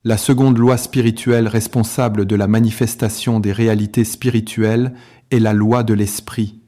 La seconde loi spirituelle responsable de la manifestation des réalités spirituelles est la loi de l'esprit.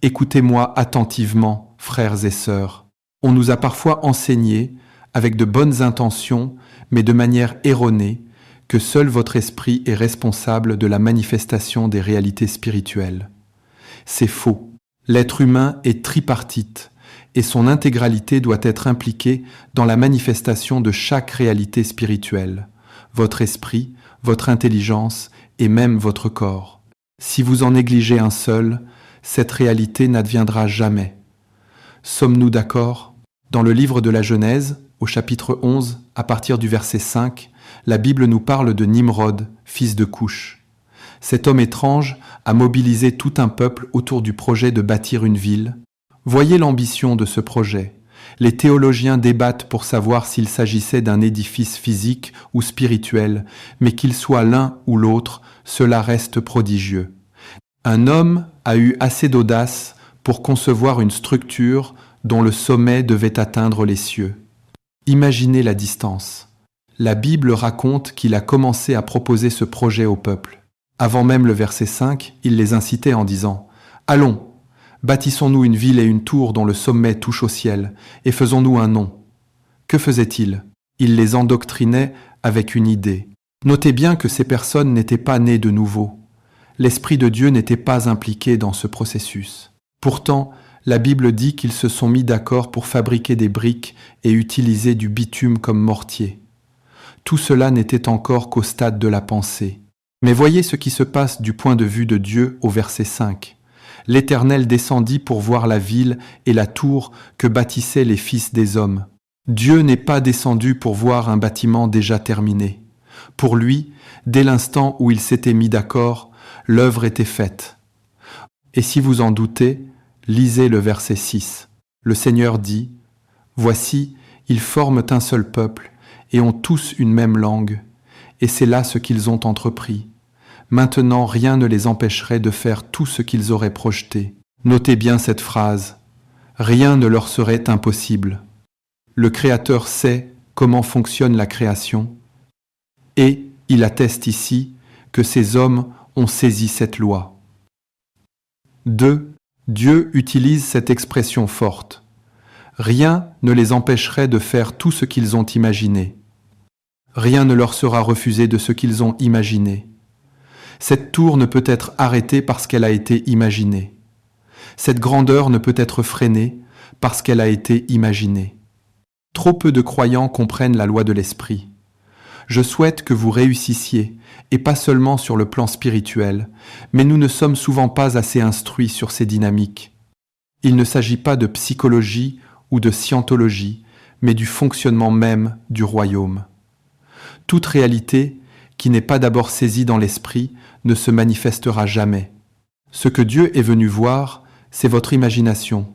Écoutez-moi attentivement, frères et sœurs. On nous a parfois enseigné, avec de bonnes intentions, mais de manière erronée, que seul votre esprit est responsable de la manifestation des réalités spirituelles. C'est faux. L'être humain est tripartite et son intégralité doit être impliquée dans la manifestation de chaque réalité spirituelle, votre esprit, votre intelligence et même votre corps. Si vous en négligez un seul, cette réalité n'adviendra jamais. Sommes-nous d'accord ? Dans le livre de la Genèse, au chapitre 11, à partir du verset 5, la Bible nous parle de Nimrod, fils de Couch. Cet homme étrange a mobilisé tout un peuple autour du projet de bâtir une ville. Voyez l'ambition de ce projet. Les théologiens débattent pour savoir s'il s'agissait d'un édifice physique ou spirituel, mais qu'il soit l'un ou l'autre, cela reste prodigieux. Un homme a eu assez d'audace pour concevoir une structure dont le sommet devait atteindre les cieux. Imaginez la distance. La Bible raconte qu'il a commencé à proposer ce projet au peuple. Avant même le verset 5, il les incitait en disant « Allons, bâtissons-nous une ville et une tour dont le sommet touche au ciel, et faisons-nous un nom. » Que faisait-il ? Il les endoctrinait avec une idée. Notez bien que ces personnes n'étaient pas nées de nouveau. L'Esprit de Dieu n'était pas impliqué dans ce processus. Pourtant, la Bible dit qu'ils se sont mis d'accord pour fabriquer des briques et utiliser du bitume comme mortier. Tout cela n'était encore qu'au stade de la pensée. Mais voyez ce qui se passe du point de vue de Dieu au verset 5. L'Éternel descendit pour voir la ville et la tour que bâtissaient les fils des hommes. Dieu n'est pas descendu pour voir un bâtiment déjà terminé. Pour lui, dès l'instant où il s'était mis d'accord, l'œuvre était faite. Et si vous en doutez, lisez le verset 6. Le Seigneur dit « Voici, ils forment un seul peuple et ont tous une même langue, et c'est là ce qu'ils ont entrepris. Maintenant, rien ne les empêcherait de faire tout ce qu'ils auraient projeté. » Notez bien cette phrase. Rien ne leur serait impossible. Le Créateur sait comment fonctionne la création, et il atteste ici que ces hommes ont saisi cette loi. 2. Dieu utilise cette expression forte. Rien ne les empêcherait de faire tout ce qu'ils ont imaginé. Rien ne leur sera refusé de ce qu'ils ont imaginé. Cette tour ne peut être arrêtée parce qu'elle a été imaginée. Cette grandeur ne peut être freinée parce qu'elle a été imaginée. Trop peu de croyants comprennent la loi de l'esprit. Je souhaite que vous réussissiez, et pas seulement sur le plan spirituel, mais nous ne sommes souvent pas assez instruits sur ces dynamiques. Il ne s'agit pas de psychologie ou de scientologie, mais du fonctionnement même du royaume. Toute réalité qui n'est pas d'abord saisie dans l'esprit ne se manifestera jamais. Ce que Dieu est venu voir, c'est votre imagination,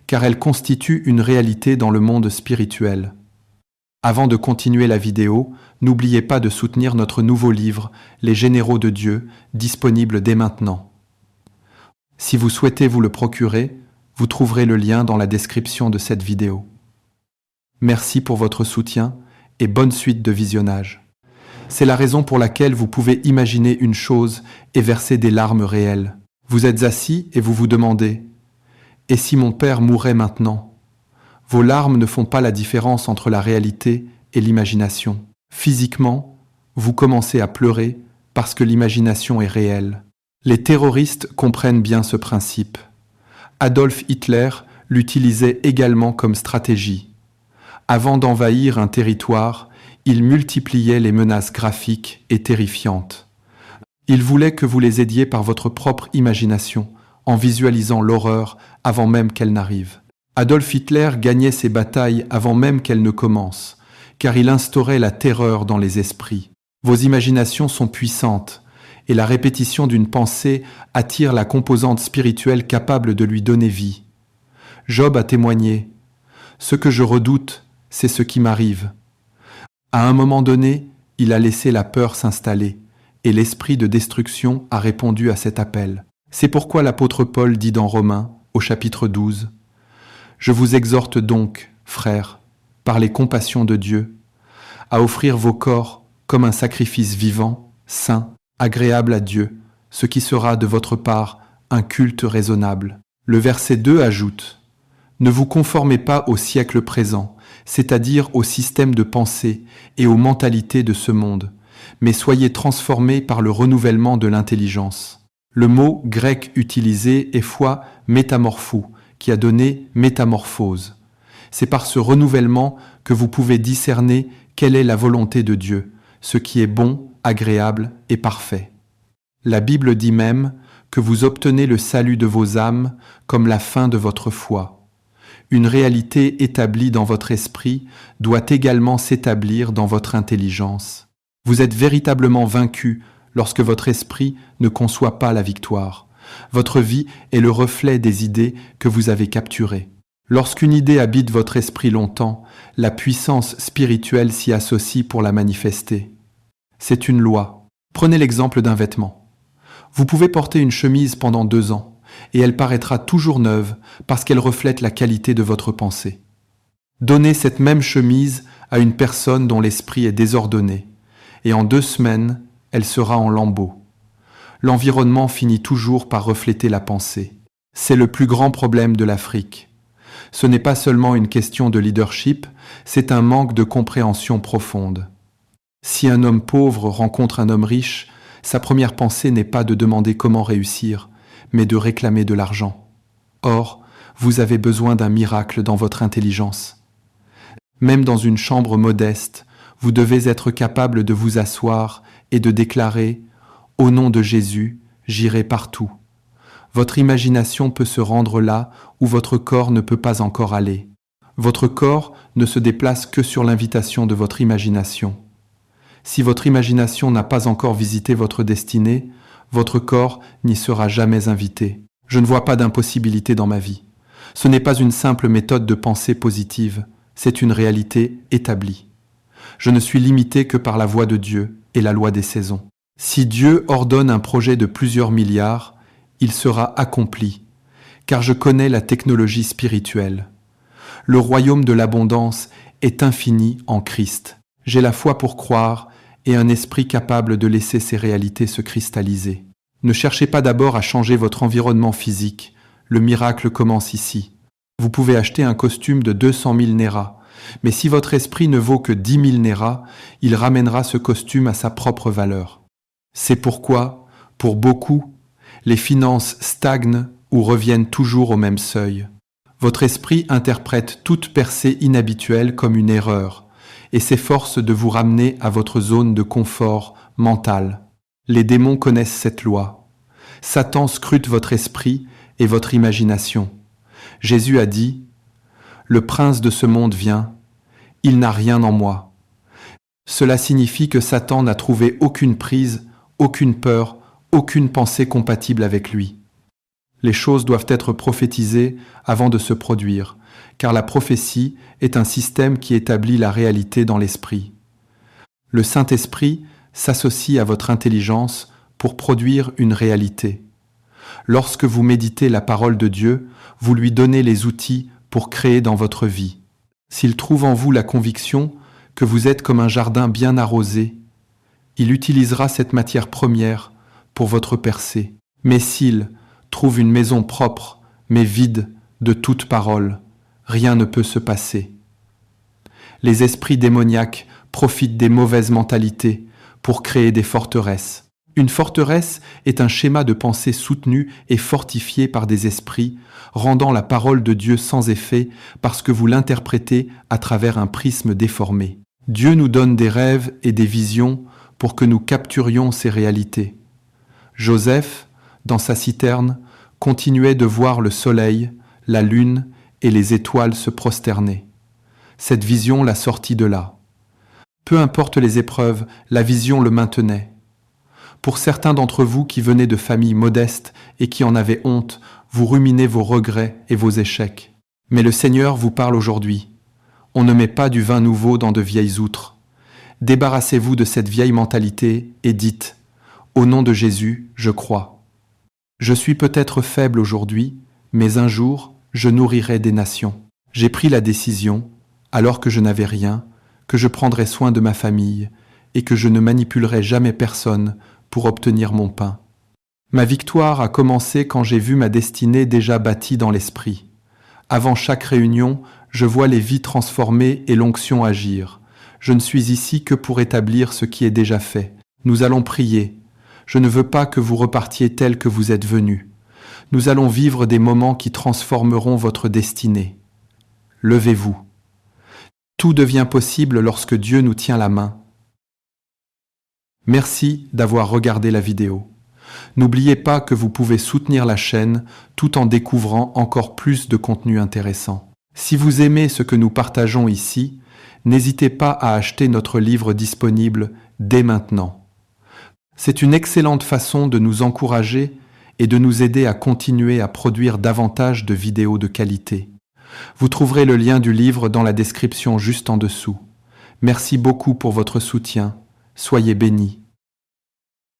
car elle constitue une réalité dans le monde spirituel. Avant de continuer la vidéo, n'oubliez pas de soutenir notre nouveau livre « Les généraux de Dieu » disponible dès maintenant. Si vous souhaitez vous le procurer, vous trouverez le lien dans la description de cette vidéo. Merci pour votre soutien et bonne suite de visionnage. C'est la raison pour laquelle vous pouvez imaginer une chose et verser des larmes réelles. Vous êtes assis et vous vous demandez « Et si mon père mourait maintenant ?» Vos larmes ne font pas la différence entre la réalité et l'imagination. Physiquement, vous commencez à pleurer parce que l'imagination est réelle. Les terroristes comprennent bien ce principe. Adolf Hitler l'utilisait également comme stratégie. Avant d'envahir un territoire, il multipliait les menaces graphiques et terrifiantes. Il voulait que vous les aidiez par votre propre imagination, en visualisant l'horreur avant même qu'elle n'arrive. Adolf Hitler gagnait ses batailles avant même qu'elles ne commencent, car il instaurait la terreur dans les esprits. Vos imaginations sont puissantes, et la répétition d'une pensée attire la composante spirituelle capable de lui donner vie. Job a témoigné « Ce que je redoute, c'est ce qui m'arrive. » À un moment donné, il a laissé la peur s'installer, et l'esprit de destruction a répondu à cet appel. C'est pourquoi l'apôtre Paul dit dans Romains, au chapitre 12, « Je vous exhorte donc, frères, par les compassions de Dieu, à offrir vos corps comme un sacrifice vivant, saint, agréable à Dieu, ce qui sera de votre part un culte raisonnable. Le verset 2 ajoute « Ne vous conformez pas au siècle présent, c'est-à-dire au système de pensée et aux mentalités de ce monde, mais soyez transformés par le renouvellement de l'intelligence. » Le mot grec utilisé est fois métamorphou, qui a donné métamorphose. C'est par ce renouvellement que vous pouvez discerner quelle est la volonté de Dieu, ce qui est bon, agréable et parfait. La Bible dit même que vous obtenez le salut de vos âmes comme la fin de votre foi. Une réalité établie dans votre esprit doit également s'établir dans votre intelligence. Vous êtes véritablement vaincu lorsque votre esprit ne conçoit pas la victoire. Votre vie est le reflet des idées que vous avez capturées. Lorsqu'une idée habite votre esprit longtemps, la puissance spirituelle s'y associe pour la manifester. C'est une loi. Prenez l'exemple d'un vêtement. Vous pouvez porter une chemise pendant 2 ans, et elle paraîtra toujours neuve parce qu'elle reflète la qualité de votre pensée. Donnez cette même chemise à une personne dont l'esprit est désordonné, et en 2 semaines, elle sera en lambeaux. L'environnement finit toujours par refléter la pensée. C'est le plus grand problème de l'Afrique. Ce n'est pas seulement une question de leadership, c'est un manque de compréhension profonde. Si un homme pauvre rencontre un homme riche, sa première pensée n'est pas de demander comment réussir, mais de réclamer de l'argent. Or, vous avez besoin d'un miracle dans votre intelligence. Même dans une chambre modeste, vous devez être capable de vous asseoir et de déclarer « Au nom de Jésus, j'irai partout ». Votre imagination peut se rendre là où votre corps ne peut pas encore aller. Votre corps ne se déplace que sur l'invitation de votre imagination. Si votre imagination n'a pas encore visité votre destinée, votre corps n'y sera jamais invité. Je ne vois pas d'impossibilité dans ma vie. Ce n'est pas une simple méthode de pensée positive, c'est une réalité établie. Je ne suis limité que par la voix de Dieu et la loi des saisons. Si Dieu ordonne un projet de plusieurs milliards, il sera accompli, car je connais la technologie spirituelle. Le royaume de l'abondance est infini en Christ. J'ai la foi pour croire et un esprit capable de laisser ces réalités se cristalliser. Ne cherchez pas d'abord à changer votre environnement physique. Le miracle commence ici. Vous pouvez acheter un costume de 200 000 néras, mais si votre esprit ne vaut que 10 000 néras, il ramènera ce costume à sa propre valeur. C'est pourquoi, pour beaucoup, les finances stagnent ou reviennent toujours au même seuil. Votre esprit interprète toute percée inhabituelle comme une erreur et s'efforce de vous ramener à votre zone de confort mental. Les démons connaissent cette loi. Satan scrute votre esprit et votre imagination. Jésus a dit « Le prince de ce monde vient, il n'a rien en moi ». Cela signifie que Satan n'a trouvé aucune prise, aucune peur, aucune pensée compatible avec lui. Les choses doivent être prophétisées avant de se produire, car la prophétie est un système qui établit la réalité dans l'esprit. Le Saint-Esprit s'associe à votre intelligence pour produire une réalité. Lorsque vous méditez la parole de Dieu, vous lui donnez les outils pour créer dans votre vie. S'il trouve en vous la conviction que vous êtes comme un jardin bien arrosé, il utilisera cette matière première pour votre percée. Mais s'il trouve une maison propre, mais vide de toute parole, rien ne peut se passer. Les esprits démoniaques profitent des mauvaises mentalités pour créer des forteresses. Une forteresse est un schéma de pensée soutenu et fortifié par des esprits, rendant la parole de Dieu sans effet parce que vous l'interprétez à travers un prisme déformé. Dieu nous donne des rêves et des visions pour que nous capturions ces réalités. Joseph, dans sa citerne, continuait de voir le soleil, la lune et les étoiles se prosterner. Cette vision l'a sorti de là. Peu importe les épreuves, la vision le maintenait. Pour certains d'entre vous qui venez de familles modestes et qui en avaient honte, vous ruminez vos regrets et vos échecs. Mais le Seigneur vous parle aujourd'hui. On ne met pas du vin nouveau dans de vieilles outres. Débarrassez-vous de cette vieille mentalité et dites « Au nom de Jésus, je crois. Je suis peut-être faible aujourd'hui, mais un jour, je nourrirai des nations. J'ai pris la décision, alors que je n'avais rien, que je prendrai soin de ma famille et que je ne manipulerai jamais personne pour obtenir mon pain. Ma victoire a commencé quand j'ai vu ma destinée déjà bâtie dans l'esprit. Avant chaque réunion, je vois les vies transformées et l'onction agir. Je ne suis ici que pour établir ce qui est déjà fait. Nous allons prier. Je ne veux pas que vous repartiez tel que vous êtes venus. Nous allons vivre des moments qui transformeront votre destinée. Levez-vous. Tout devient possible lorsque Dieu nous tient la main. Merci d'avoir regardé la vidéo. N'oubliez pas que vous pouvez soutenir la chaîne tout en découvrant encore plus de contenu intéressant. Si vous aimez ce que nous partageons ici, n'hésitez pas à acheter notre livre disponible dès maintenant. C'est une excellente façon de nous encourager et de nous aider à continuer à produire davantage de vidéos de qualité. Vous trouverez le lien du livre dans la description juste en dessous. Merci beaucoup pour votre soutien. Soyez bénis.